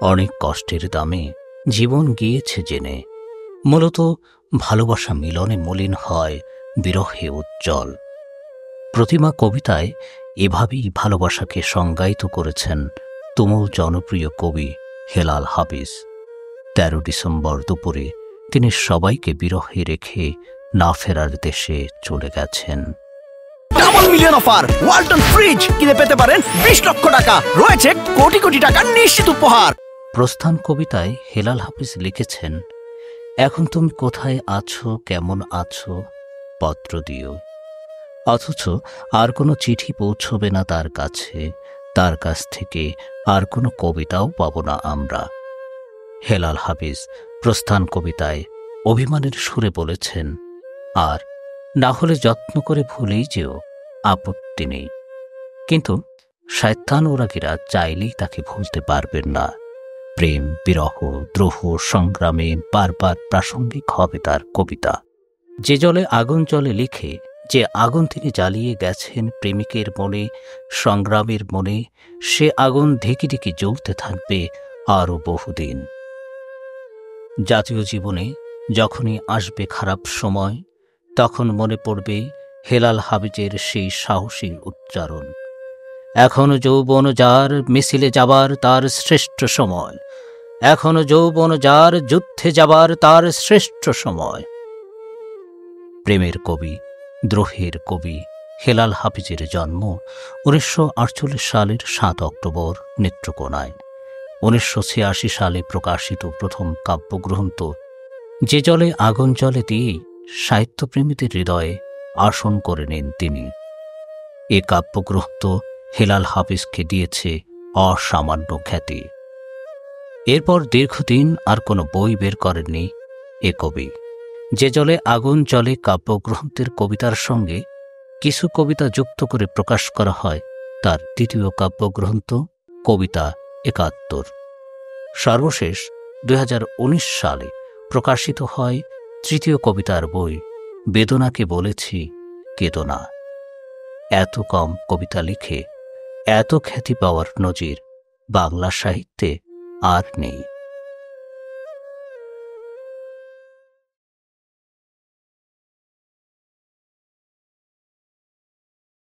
অনেক কষ্টের দামে জীবন গিয়েছে জেনে। মূলত ভালোবাসা মিলনে মলিন হয়, বিরহে উজ্জ্বল। প্রতিমা কবিতায় এভাবেই ভালোবাসাকে সংজ্ঞায়িত করেছেন তুমুল জনপ্রিয় কবি হেলাল হাফিজ। ১৩ ডিসেম্বর দুপুরে তিনি সবাইকে বিরহে রেখে না ফেরার দেশে চলে গেছেন। Double million offer Walton fridge কিনে পেতে পারেন ২০ লক্ষ টাকা, রয়েছে কোটি কোটি টাকার নিশ্চিত উপহার। প্রস্থান কবিতায় হেলাল হাফিজ লিখেছেন, এখন তুমি কোথায় আছো, কেমন আছো, পত্র দিও। অথচ আর কোনো চিঠি পৌঁছবে না তার কাছে, তার কাছ থেকে আর কোনো কবিতাও পাব না আমরা। হেলাল হাফিজ প্রস্থান কবিতায় অভিমানের সুরে বলেছেন, আর না হলে যত্ন করে ভুলেই যেও, আপত্তি নেই। কিন্তু শয়তান ওরাগীরা চাইলেই তাকে ভুলতে পারবেন না। প্রেম, বিরহ, দ্রোহ, সংগ্রামে বারবার প্রাসঙ্গিক হবে তার কবিতা। যে জলে আগুন জ্বলে লিখে, যে আগুন তিনি জ্বালিয়ে গেছেন প্রেমিকের মনে, সংগ্রামের মনে, সে আগুন ঢেকে ঢেকে জ্বলতে থাকবে আরও বহুদিন। জাতীয় জীবনে যখনই আসবে খারাপ সময়, তখন মনে পড়বে হেলাল হাফিজের সেই সাহসী উচ্চারণ, এখনো যৌবন যার, মিছিলে যাবার তার শ্রেষ্ঠ সময়, এখনো যৌবন যার, যুদ্ধে যাবার তার শ্রেষ্ঠ সময়। প্রেমের কবি, দ্রোহের কবি হেলাল হাফিজের জন্ম ১৯৪৮ সালের ৭ অক্টোবর নেত্রকোনায়। ১৯৮৬ সালে প্রকাশিত প্রথম কাব্যগ্রন্থ যে জলে আগুন জ্বলে দিয়েই সাহিত্যপ্রেমীদের হৃদয়ে আসন করে নেন তিনি। এ কাব্যগ্রন্থ হেলাল হাফিজকে দিয়েছে অসামান্য খ্যাতি। এরপর দীর্ঘদিন আর কোনো বই বের করেননি এ কবি। যে জলে আগুন জ্বলে কাব্যগ্রন্থের কবিতার সঙ্গে কিছু কবিতা যুক্ত করে প্রকাশ করা হয় তার দ্বিতীয় কাব্যগ্রন্থ কবিতা ৭১। সর্বশেষ ২০১৯ সালে প্রকাশিত হয় তৃতীয় কবিতার বই বেদনাকে বলেছি কেঁদো না। এত কম কবিতা লিখে এত খ্যাতি পাওয়ার নজির বাংলা সাহিত্যে আর নেই।